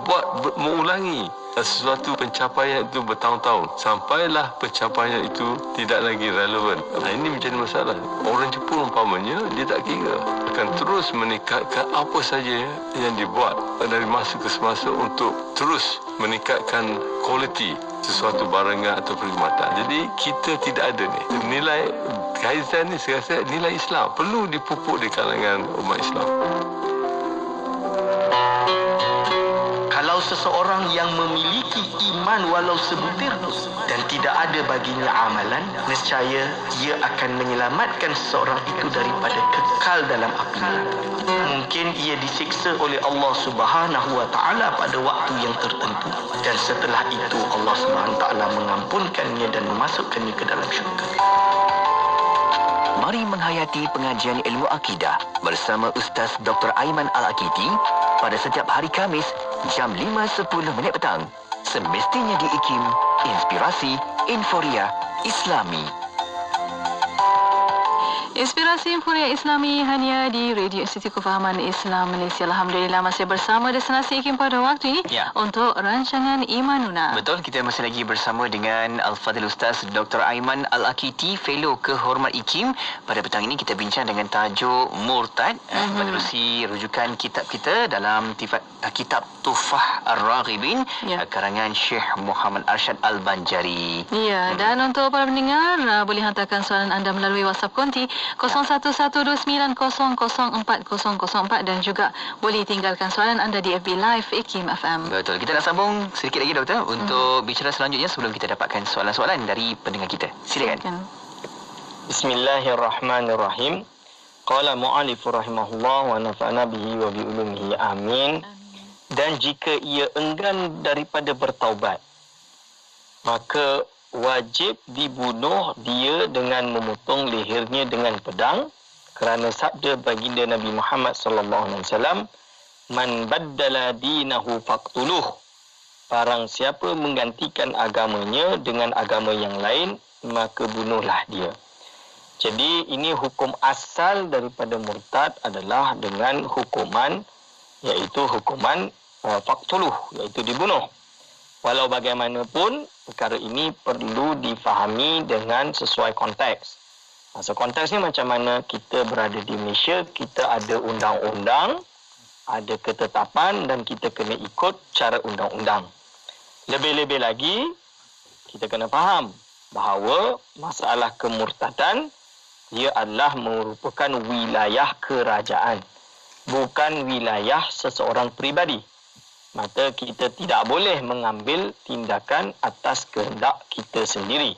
mengulangi sesuatu pencapaian itu bertahun-tahun sampailah pencapaian itu tidak lagi relevan. Ini menjadi masalah. Orang Jepun umpamanya dia tak kira, akan terus meningkatkan apa saja yang dibuat dari masa ke semasa untuk terus meningkatkan kualiti sesuatu barangan atau perkhidmatan. Jadi kita tidak ada ni nilai Kaizen ni, saya rasa nilai Islam perlu dipupuk di kalangan umat Islam. Kalau seseorang yang memiliki iman walau sebutir dan tidak ada baginya amalan, nescaya ia akan menyelamatkan seseorang itu daripada kekal dalam api neraka. Mungkin ia disiksa oleh Allah Subhanahu wa taala pada waktu yang tertentu dan setelah itu Allah Subhanahu wa taala mengampunkannya dan memasukkannya ke dalam syurga. Mari menghayati pengajian ilmu akidah bersama Ustaz Dr. Aiman Al-Akiti pada setiap hari Khamis jam 5.10 petang. Semestinya di IKIM, Inspirasi Inforia Islami. Inspirasi Inforia Islami hanya di Radio Institut Kefahaman Islam Malaysia. Alhamdulillah masih bersama destinasi IKIM pada waktu ini untuk rancangan Imanuna. Betul, kita masih lagi bersama dengan Al-Fadhil Ustaz Dr. Aiman Al-Akiti, Fellow Kehormat IKIM. Pada petang ini kita bincang dengan tajuk Murtad, menerusi rujukan kitab kita dalam kitab Tuhfah Ar-Raghibin, karangan Syekh Muhammad Arsyad Al-Banjari. Ya, dan untuk para pendengar boleh hantarkan soalan anda melalui WhatsApp konti 0112900404 dan juga boleh tinggalkan soalan anda di FB Live IKIM FM. Betul. Kita nak sambung sedikit lagi doktor untuk bicara selanjutnya sebelum kita dapatkan soalan-soalan dari pendengar kita. Silakan. Bismillahirrahmanirrahim. Qala mu'allif rahimahullah wa nafa'ana bihi wa bi ulumihi amin. Dan jika ia enggan daripada bertaubat, maka wajib dibunuh dia dengan memotong lehernya dengan pedang, kerana sabda baginda Nabi Muhammad sallallahu alaihi wasallam, man baddala dinahu faqtuluh. Barang siapa menggantikan agamanya dengan agama yang lain, maka bunuhlah dia. Jadi ini hukum asal daripada murtad adalah dengan hukuman, iaitu hukuman faqtuluh, iaitu dibunuh. Walau bagaimanapun, perkara ini perlu difahami dengan sesuai konteks. Masa konteksnya macam mana kita berada di Malaysia, kita ada undang-undang, ada ketetapan dan kita kena ikut cara undang-undang. Lebih-lebih lagi, kita kena faham bahawa masalah kemurtadan, ia adalah merupakan wilayah kerajaan, bukan wilayah seseorang peribadi. Maka kita tidak boleh mengambil tindakan atas kehendak kita sendiri.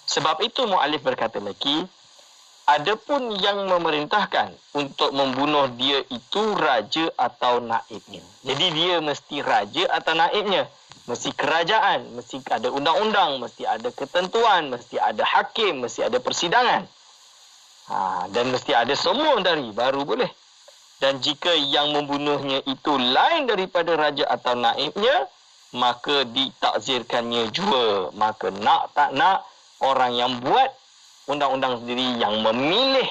Sebab itu mu'alif berkata lagi, adapun yang memerintahkan untuk membunuh dia itu raja atau naibnya. Jadi dia mesti raja atau naibnya. Mesti kerajaan, mesti ada undang-undang, mesti ada ketentuan, mesti ada hakim, mesti ada persidangan. Dan mesti ada semua dari baru boleh. Dan jika yang membunuhnya itu lain daripada raja atau naibnya, maka ditakzirkannya jua. Maka nak tak nak, orang yang buat undang-undang sendiri, yang memilih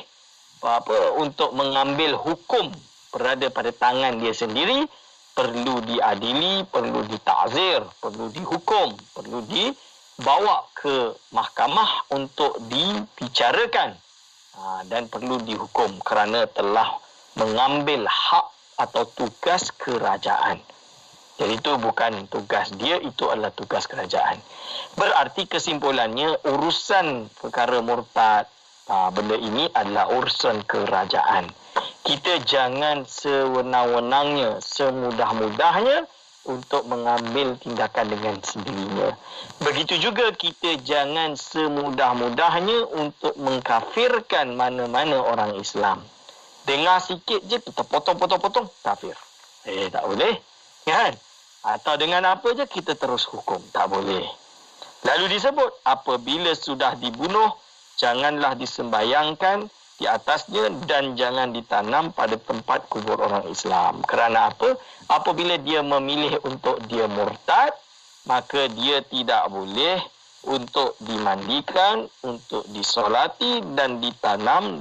untuk mengambil hukum berada pada tangan dia sendiri, perlu diadili, perlu ditakzir, perlu dihukum, perlu dibawa ke mahkamah untuk dibicarakan. Dan perlu dihukum kerana telah mengambil hak atau tugas kerajaan. Jadi itu bukan tugas dia, itu adalah tugas kerajaan. Berarti kesimpulannya, urusan perkara murtad, benda ini adalah urusan kerajaan. Kita jangan sewenang-wenangnya, semudah-mudahnya untuk mengambil tindakan dengan sendirinya. Begitu juga kita jangan semudah-mudahnya untuk mengkafirkan mana-mana orang Islam. Dengar sikit je kita potong-potong-potong, kafir. Tak boleh. Kan? Atau dengan apa je kita terus hukum. Tak boleh. Lalu disebut, apabila sudah dibunuh, janganlah disembayangkan di atasnya dan jangan ditanam pada tempat kubur orang Islam. Kerana apa? Apabila dia memilih untuk dia murtad, maka dia tidak boleh untuk dimandikan, untuk disolati dan ditanam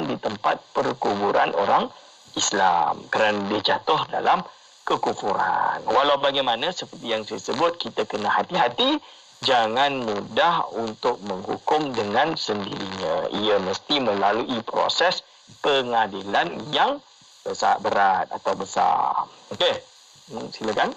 di tempat perkuburan orang Islam kerana dia jatuh dalam kekufuran. Walau bagaimana, seperti yang saya sebut, kita kena hati-hati, jangan mudah untuk menghukum dengan sendirinya. Ia mesti melalui proses pengadilan yang besar, berat atau besar. Okey, silakan.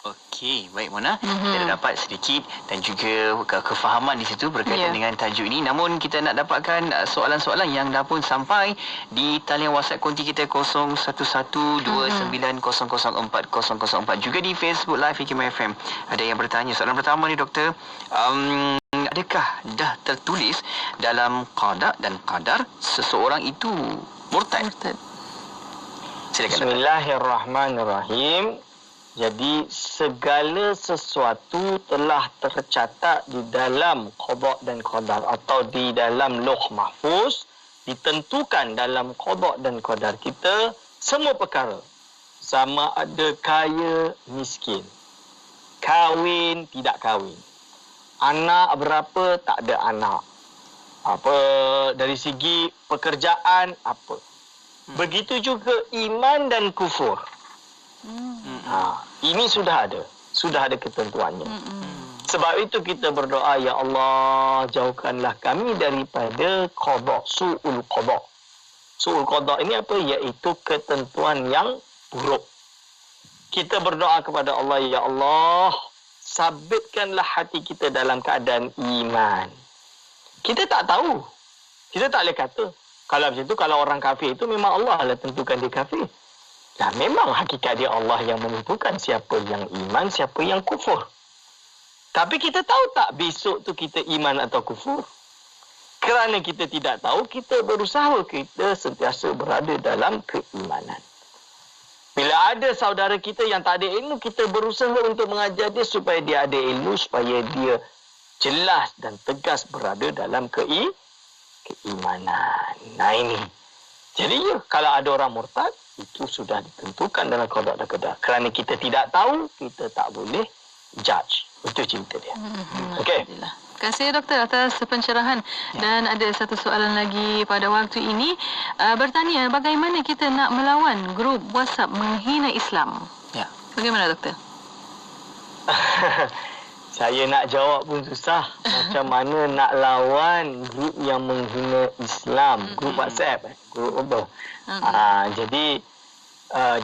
Okey, baik Mona. Kita dah dapat sedikit dan juga kefahaman di situ berkaitan dengan tajuk ini. Namun kita nak dapatkan soalan-soalan yang dah pun sampai di talian WhatsApp konti kita 0112900404 juga di Facebook Live IKIM FM. Ada yang bertanya. Soalan pertama ni doktor, adakah dah tertulis dalam qada dan qadar seseorang itu murtad? Silakan. Bismillahirrahmanirrahim. Jadi segala sesuatu telah tercatat di dalam qada dan qadar atau di dalam Lauh Mahfuz, ditentukan dalam qada dan qadar kita semua perkara. Sama ada kaya, miskin, kahwin, tidak kahwin, anak berapa, tak ada anak, apa dari segi pekerjaan apa. Begitu juga iman dan kufur. Ini sudah ada ketentuannya. Sebab itu kita berdoa, ya Allah, jauhkanlah kami daripada qada, su'ul qada. Su'ul qada ini apa? Iaitu ketentuan yang buruk. Kita berdoa kepada Allah, ya Allah, sabitkanlah hati kita dalam keadaan iman. Kita tak tahu. Kita tak boleh kata. Kalau macam tu, kalau orang kafir itu memang Allah lah tentukan dia kafir. Nah, memang hakikat dia Allah yang menentukan siapa yang iman, siapa yang kufur. Tapi kita tahu tak besok tu kita iman atau kufur? Kerana kita tidak tahu, kita berusaha kita sentiasa berada dalam keimanan. Bila ada saudara kita yang tak ada ilmu, kita berusaha untuk mengajar dia supaya dia ada ilmu, supaya dia jelas dan tegas berada dalam keimanan. Nah ini. Jadi kalau ada orang murtad, itu sudah ditentukan dalam qada dan qadar. Kerana kita tidak tahu, kita tak boleh judge. Itu cerita dia. Okey. Terima kasih doktor atas pencerahan. Dan ada satu soalan lagi pada waktu ini. Bertanya, bagaimana kita nak melawan grup WhatsApp menghina Islam? Ya. Bagaimana doktor? Saya nak jawab pun susah. Macam mana nak lawan grup yang menghina Islam? Grup WhatsApp. Grup apa? Jadi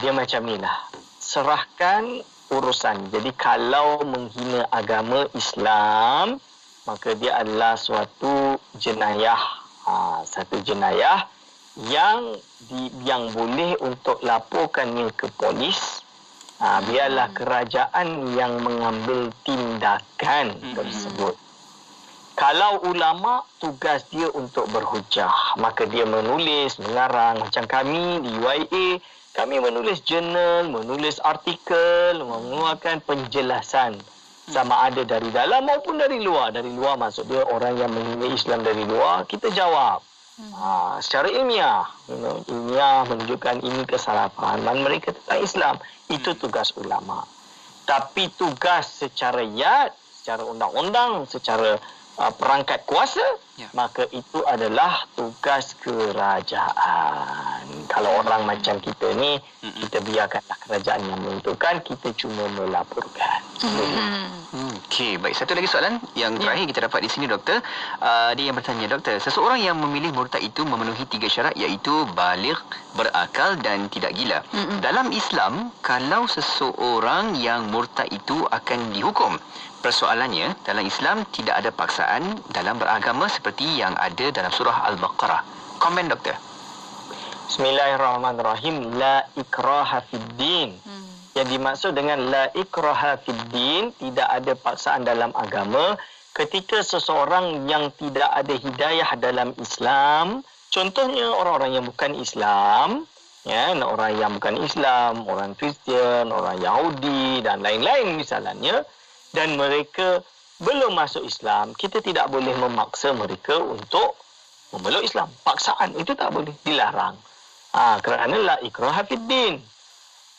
dia macam ni lah. Serahkan urusan. Jadi kalau menghina agama Islam, maka dia adalah suatu jenayah. Satu jenayah yang boleh untuk laporkannya ke polis. Biarlah kerajaan yang mengambil tindakan tersebut. Kalau ulama, tugas dia untuk berhujah. Maka dia menulis, mengarang. Macam kami di UIA, kami menulis jurnal, menulis artikel, mengeluarkan penjelasan. Sama ada dari dalam maupun dari luar. Dari luar maksud dia orang yang menghina Islam dari luar, kita jawab. Secara ilmiah. Ilmiah menunjukkan ini kesalahpahaman mereka tentang Islam. Itu tugas ulama. Tapi tugas secara yad, secara undang-undang, secara perangkat kuasa, maka itu adalah tugas kerajaan. Kalau orang macam kita ni, kita biarkanlah kerajaan yang menentukan, kita cuma melaporkan. Okey, baik. Satu lagi soalan yang terakhir kita dapat di sini doktor. Dia yang bertanya, doktor, seseorang yang memilih murtad itu memenuhi 3 syarat, iaitu baligh, berakal dan tidak gila. Dalam Islam, kalau seseorang yang murtad itu akan dihukum, persoalannya, dalam Islam tidak ada paksaan dalam beragama seperti yang ada dalam surah Al-Baqarah. Komen doktor. Bismillahirrahmanirrahim. La ikraha fid din. Yang dimaksud dengan la ikraha fid din, tidak ada paksaan dalam agama. Ketika seseorang yang tidak ada hidayah dalam Islam, contohnya orang-orang yang bukan Islam, orang yang bukan Islam, orang Kristian, orang Yahudi dan lain-lain misalnya, dan mereka belum masuk Islam, kita tidak boleh memaksa mereka untuk memeluk Islam. Paksaan itu tak boleh, dilarang. Kerana la ikraha fid din.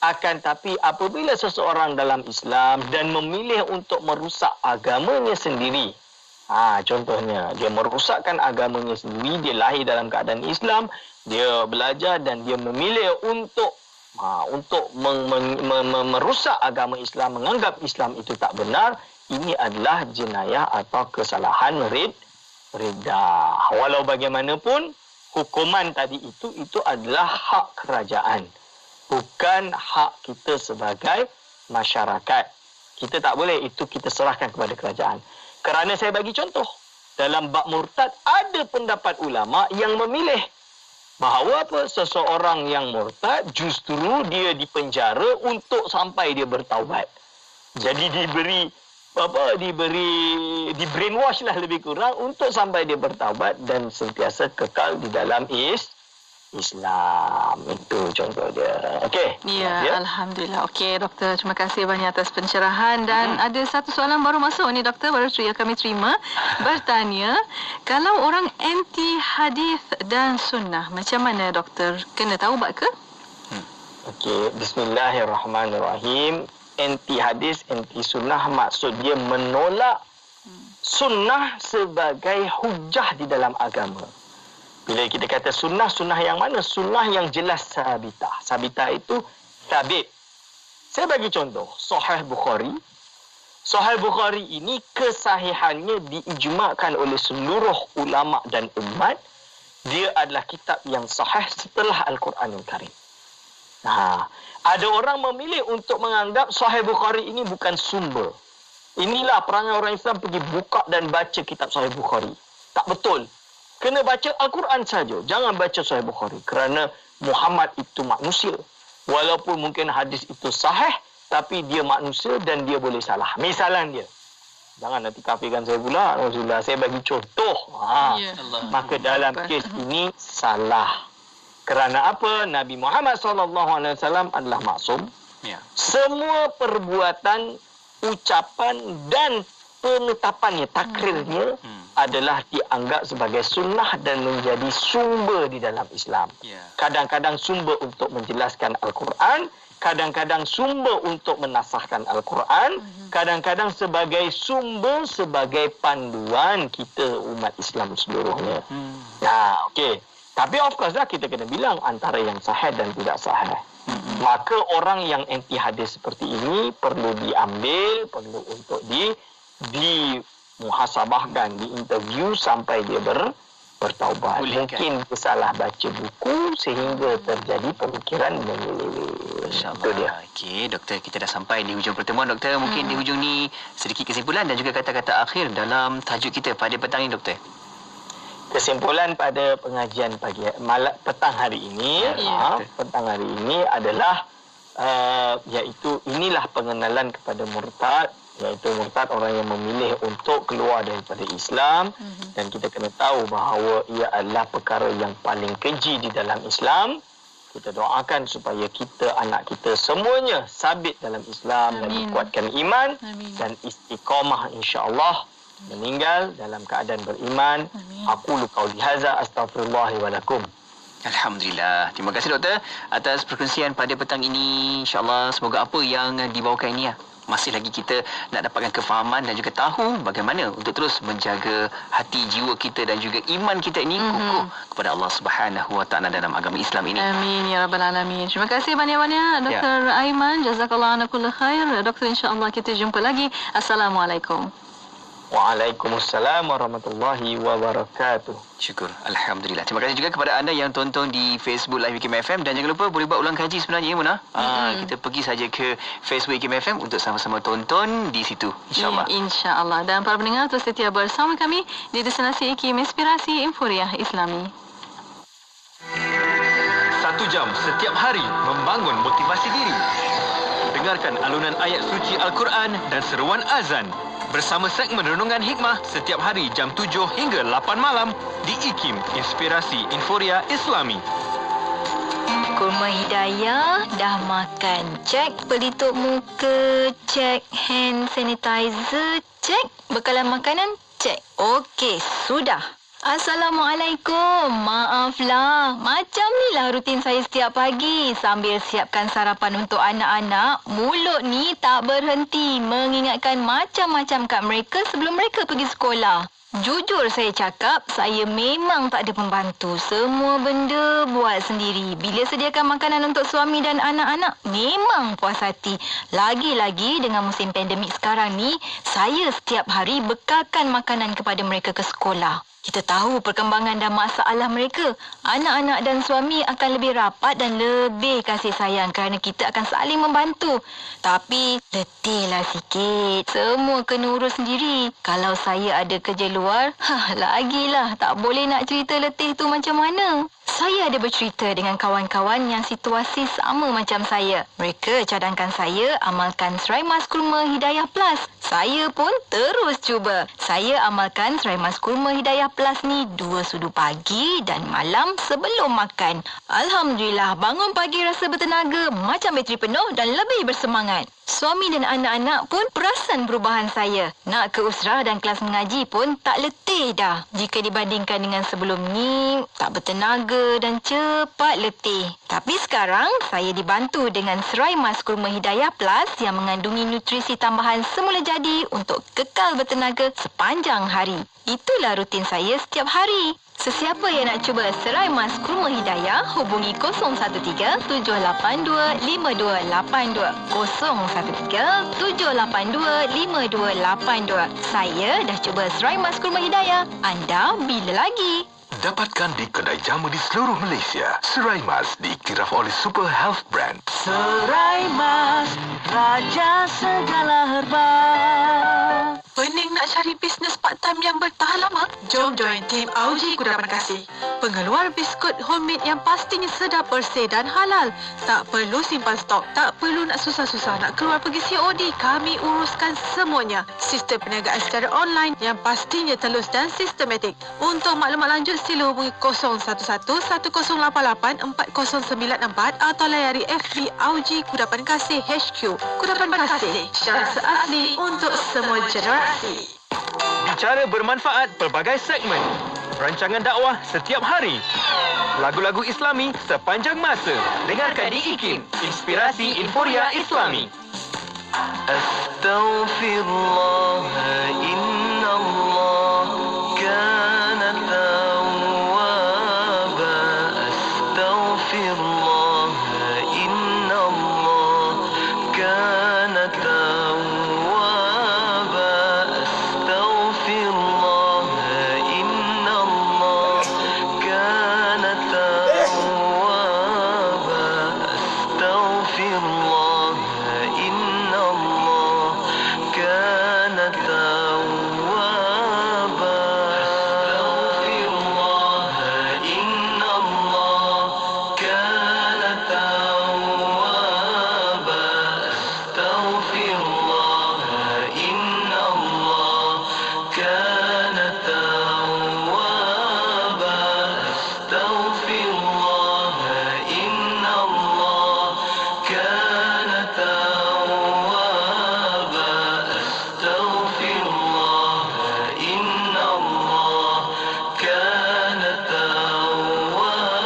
Akan tapi apabila seseorang dalam Islam dan memilih untuk merusak agamanya sendiri, Contohnya, dia merosakkan agamanya sendiri, dia lahir dalam keadaan Islam, dia belajar dan dia memilih untuk merusak agama Islam, menganggap Islam itu tak benar. Ini adalah jenayah atau kesalahan riddah. Walau bagaimanapun, hukuman tadi itu adalah hak kerajaan, bukan hak kita sebagai masyarakat. Kita tak boleh, itu kita serahkan kepada kerajaan. Kerana saya bagi contoh, dalam bab murtad ada pendapat ulama yang memilih bahawa seseorang yang murtad justru dia dipenjara untuk sampai dia bertaubat. Jadi di brainwash lah lebih kurang untuk sampai dia bertaubat dan sentiasa kekal di dalam Islam. Itu contoh dia. Okey. Ya, Alhamdulillah. Okey, Doktor. Terima kasih banyak atas pencerahan. Dan ada satu soalan baru masuk ni, Doktor. Baru yang kami terima. Bertanya, kalau orang anti hadis dan sunnah, macam mana, Doktor? Kena taubat ke? Okey. Bismillahirrahmanirrahim. Anti hadis, anti sunnah maksud dia menolak sunnah sebagai hujah di dalam agama. Bila kita kata sunnah, sunnah yang mana? Sunnah yang jelas sabitah. Sabitah itu sabit. Saya bagi contoh, Sahih Bukhari. Sahih Bukhari ini kesahihannya diijma'kan oleh seluruh ulama dan umat. Dia adalah kitab yang sahih setelah Al-Quranul Karim. Ada orang memilih untuk menganggap Sahih Bukhari ini bukan sumber. Inilah perangai orang Islam pergi buka dan baca kitab Sahih Bukhari. Tak betul. Kena baca Al-Quran saja. Jangan baca Sahih Bukhari. Kerana Muhammad itu manusia. Walaupun mungkin hadis itu sahih, tapi dia manusia dan dia boleh salah. Misalan dia. Jangan nanti kafirkan saya pula. Rasulullah, saya bagi contoh. Maka dalam kes ini salah. Kerana apa? Nabi Muhammad SAW adalah maksum. Semua perbuatan, ucapan dan penetapannya, takrirnya adalah dianggap sebagai sunnah dan menjadi sumber di dalam Islam. Kadang-kadang sumber untuk menjelaskan Al-Quran, kadang-kadang sumber untuk menasahkan Al-Quran, kadang-kadang sebagai sumber, sebagai panduan kita umat Islam seluruhnya. Okey. Tapi of course lah kita kena bilang antara yang sahih dan tidak sahih. Maka orang yang anti hadis seperti ini perlu diambil, perlu untuk dimuhasabahkan, diinterview sampai dia bertaubat. Mungkin dia salah baca buku sehingga terjadi pemikiran menyeleweng. Itu dia. Okey, Doktor, kita dah sampai di hujung pertemuan, Doktor. Mungkin di hujung ni sedikit kesimpulan dan juga kata-kata akhir dalam tajuk kita pada petang ini, Doktor. Kesimpulan pada pengajian petang hari ini, petang hari ini adalah iaitu inilah pengenalan kepada murtad, iaitu murtad orang yang memilih untuk keluar daripada Islam, dan kita kena tahu bahawa ia adalah perkara yang paling keji di dalam Islam. Kita doakan supaya kita, anak kita semuanya sabit dalam Islam. Dan dikuatkan iman dan istiqamah, insya-Allah meninggal dalam keadaan beriman. Aku qauli hadza, astaghfirullah wa lakum. Alhamdulillah. Terima kasih, Doktor, atas perkongsian pada petang ini. InsyaAllah semoga apa yang dibawakan ini masih lagi kita nak dapatkan kefahaman dan juga tahu bagaimana untuk terus menjaga hati jiwa kita dan juga iman kita ini kukuh kepada Allah Subhanahu Wa Taala dalam agama Islam ini. Amin ya rabbal alamin. Terima kasih banyak-banyak Dr. Aiman. Jazakallahu anna khair. Doktor, insya-Allah kita jumpa lagi. Assalamualaikum. Waalaikumsalam warahmatullahi wabarakatuh. Syukur. Alhamdulillah. Terima kasih juga kepada anda yang tonton di Facebook Live IKIM FM. Dan jangan lupa boleh buat ulang kaji sebenarnya, Muna. Kita pergi saja ke Facebook IKIM FM untuk sama-sama tonton di situ. InsyaAllah. InsyaAllah. Dan para pendengar terus setia bersama kami di destinasi IKIM Inspirasi Inforia Islami. 1 jam setiap hari membangun motivasi diri. Dengarkan alunan ayat suci Al-Quran dan seruan azan bersama segmen Renungan Hikmah setiap hari jam 7 hingga 8 malam di IKIM Inspirasi Inforia Islami. Kurma Hidayah dah makan. Cek pelitup muka, cek hand sanitizer, cek bekalan makanan, cek. Okey, sudah. Assalamualaikum. Maaflah. Macam inilah rutin saya setiap pagi. Sambil siapkan sarapan untuk anak-anak, mulut ni tak berhenti mengingatkan macam-macam kat mereka sebelum mereka pergi sekolah. Jujur saya cakap, saya memang tak ada pembantu. Semua benda buat sendiri. Bila sediakan makanan untuk suami dan anak-anak, memang puas hati. Lagi-lagi dengan musim pandemik sekarang ni, saya setiap hari bekalkan makanan kepada mereka ke sekolah. Kita tahu perkembangan dan masalah mereka. Anak-anak dan suami akan lebih rapat dan lebih kasih sayang kerana kita akan saling membantu. Tapi letihlah sikit. Semua kena urus sendiri. Kalau saya ada kerja luar, lagilah tak boleh nak cerita letih tu macam mana. Saya ada bercerita dengan kawan-kawan yang situasi sama macam saya. Mereka cadangkan saya amalkan Serai Mas Kurma Hidayah Plus. Saya pun terus cuba. Saya amalkan Serai Mas Kurma Hidayah Plus ni 2 sudu pagi dan malam sebelum makan. Alhamdulillah, bangun pagi rasa bertenaga, macam bateri penuh dan lebih bersemangat. Suami dan anak-anak pun perasan perubahan saya. Nak ke usrah dan kelas mengaji pun tak letih dah. Jika dibandingkan dengan sebelum ni, tak bertenaga dan cepat letih. Tapi sekarang, saya dibantu dengan Serai Mas Kurma Hidayah Plus yang mengandungi nutrisi tambahan semula jadi untuk kekal bertenaga sepanjang hari. Itulah rutin saya setiap hari. Sesiapa yang nak cuba Serai Mas Kurma Hidayah, hubungi 013-782-5282. 013-782-5282. Saya dah cuba Serai Mas Kurma Hidayah. Anda bila lagi? Dapatkan di kedai jamu di seluruh Malaysia. Serai Mas diiktiraf oleh Super Health Brand. Serai Mas, raja segala herba. Pening nak cari bisnes part-time yang bertahan lama? Jom join tim Auji Kudapan Kasih. Pengeluar biskut homemade yang pastinya sedap, bersih dan halal. Tak perlu simpan stok, tak perlu nak susah-susah nak keluar pergi COD. Kami uruskan semuanya. Sistem perniagaan secara online yang pastinya telus dan sistematik. Untuk maklumat lanjut, sila hubungi 011-1088-4094 atau layari FB Auji Kudapan Kasih HQ. Kudapan Kasih, syarah asli untuk semua generasi. Bicara bermanfaat pelbagai segmen. Rancangan dakwah setiap hari. Lagu-lagu Islami sepanjang masa. Dengarkan di IKIM, Inspirasi Inforia Islami. Astaghfirullah, innallah kana tawwaba. Astaghfirullah, innallah kana tawwaba. Astaghfirullah, innallah kana tawwaba. Astaghfirullah, innallah kana tawwaba. Astaghfirullah, innallah kana tawwaba. Astaghfirullah, innallah kana tawwaba. Astaghfirullah, innallah kana tawwaba. Astaghfirullah, innallah kana tawwaba.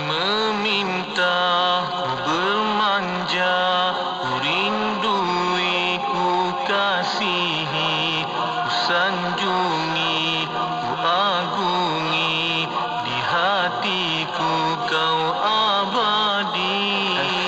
Meminta, ku bermanja, ku rindui, ku kasihi, ku sanjungi, ku agungi, di hatiku kau abadi.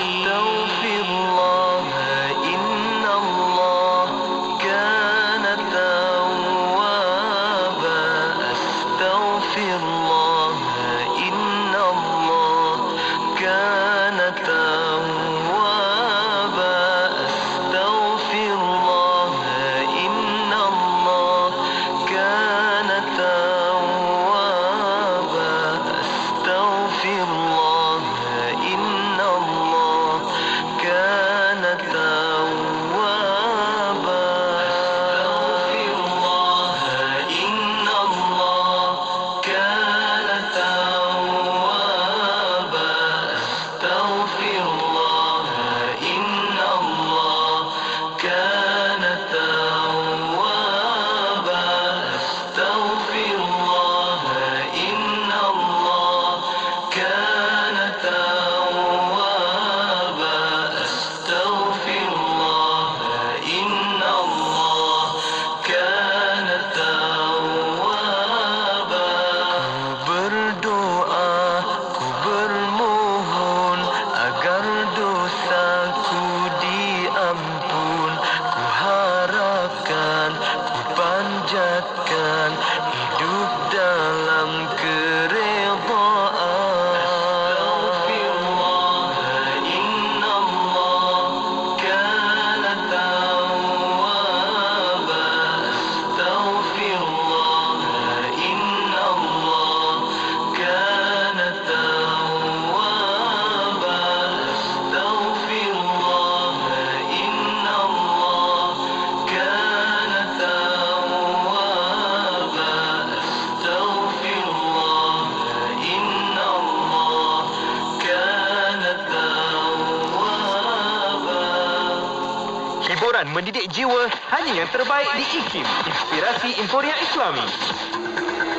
Hiburan mendidik jiwa hanya yang terbaik di IKIM. Inspirasi Inforia Islami.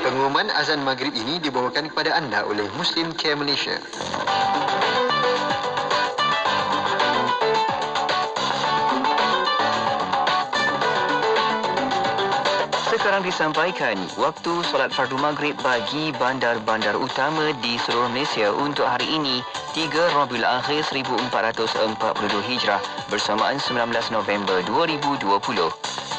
Pengumuman azan maghrib ini dibawakan kepada anda oleh Muslim Care Malaysia. Sekarang disampaikan waktu solat fardu maghrib bagi bandar-bandar utama di seluruh Malaysia untuk hari ini 3 Rabiul Akhir 1442 Hijrah bersamaan 19 November 2020.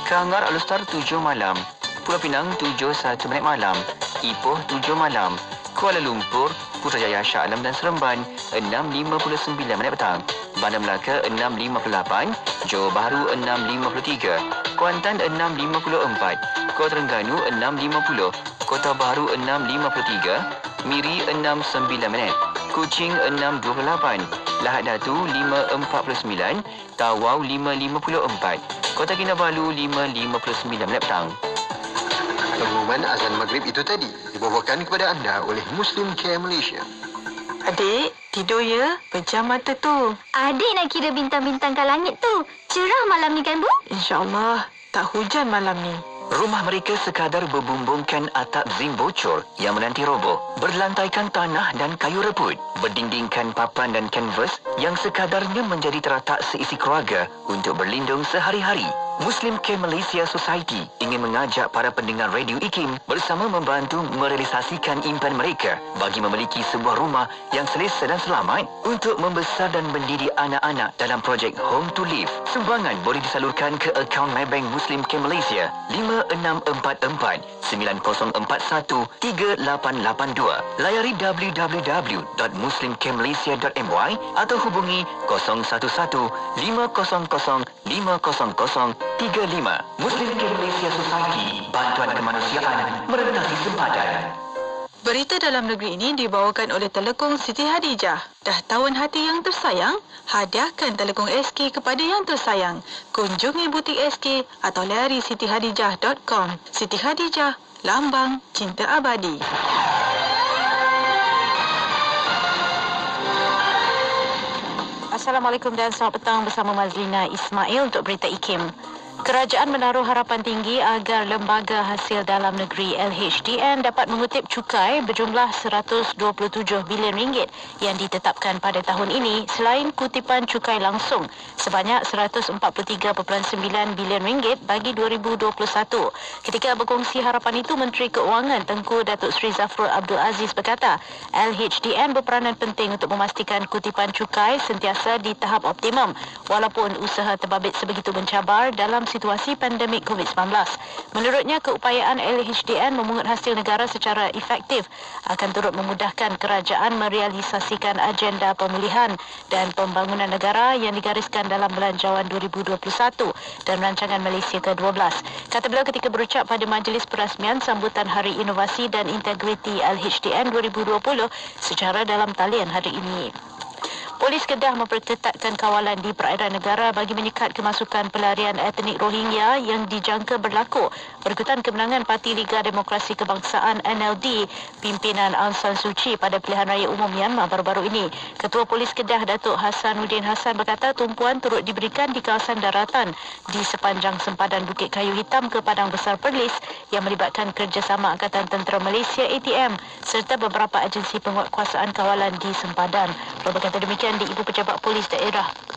Kangar Alustar 7 malam, Pulau Pinang 7:01 malam, Ipoh 7 malam, Kuala Lumpur, Putrajaya, Shah Alam dan Seremban 6.59 petang, Bandar Melaka 6.58, Johor Bahru 6.53, Kuantan 6.54, Kota Terengganu 6.50, Kota Baru 6.53, Miri 6.9, Kuching 6.28, Lahad Datu 5.49, Tawau 5.54, Kota Kinabalu 5.59 petang. Pengumuman azan maghrib itu tadi dibawakan kepada anda oleh Muslim Care Malaysia. Adik, tidur ya. Pejam mata tu. Adik nak kira bintang-bintang kat langit tu. Cerah malam ni kan, Bu? InsyaAllah tak hujan malam ni. Rumah mereka sekadar berbumbungkan atap zinc bocor yang menanti roboh, berlantaikan tanah dan kayu rebut, berdindingkan papan dan kanvas yang sekadarnya menjadi teratak seisi keluarga untuk berlindung sehari-hari. Muslim Care Malaysia Society ingin mengajak para pendengar radio IKIM bersama membantu merealisasikan impian mereka bagi memiliki sebuah rumah yang selesa dan selamat untuk membesar dan mendidik anak-anak dalam projek Home to Live. Sumbangan boleh disalurkan ke akaun Maybank Muslim Care Malaysia 5644 9041 3882. Layari www.muslimcaremalaysia.my atau hubungi 011 500 500 35. Muslim Care Malaysia Society, bantuan kemanusiaan merentasi sempadan. Berita dalam negeri ini dibawakan oleh Telekong Siti Hadijah. Dah tawan hati yang tersayang? Hadiahkan Telekong SK kepada yang tersayang. Kunjungi butik SK atau layari sitihadijah.com. Siti Hadijah, lambang cinta abadi. Assalamualaikum dan selamat petang bersama Mazlina Ismail untuk Berita IKIM. Kerajaan menaruh harapan tinggi agar Lembaga Hasil Dalam Negeri LHDN dapat mengutip cukai berjumlah 127 bilion ringgit yang ditetapkan pada tahun ini selain kutipan cukai langsung sebanyak 143.9 bilion ringgit bagi 2021. Ketika berkongsi harapan itu, Menteri Keuangan Tengku Datuk Seri Zafrul Abdul Aziz berkata, LHDN berperanan penting untuk memastikan kutipan cukai sentiasa di tahap optimum walaupun usaha terbabit sebegitu mencabar dalam situasi pandemik COVID-19. Menurutnya, keupayaan LHDN memungut hasil negara secara efektif akan turut memudahkan kerajaan merealisasikan agenda pemulihan dan pembangunan negara yang digariskan dalam Belanjawan 2021 dan Rancangan Malaysia ke-12. Kata beliau ketika berucap pada majlis perasmian sambutan Hari Inovasi dan Integriti LHDN 2020 secara dalam talian hari ini. Polis Kedah memperketatkan kawalan di perairan negara bagi menyekat kemasukan pelarian etnik Rohingya yang dijangka berlaku berikutan kemenangan Parti Liga Demokrasi Kebangsaan NLD pimpinan Aung San Suu Kyi pada pilihan raya umum Myanmar baru-baru ini. Ketua Polis Kedah Datuk Hasanuddin Hassan berkata tumpuan turut diberikan di kawasan daratan di sepanjang sempadan Bukit Kayu Hitam ke Padang Besar Perlis yang melibatkan kerjasama Angkatan Tentera Malaysia ATM serta beberapa agensi penguatkuasaan kawalan di sempadan. Berkata demikian di Ibu Pejabat Polis Daerah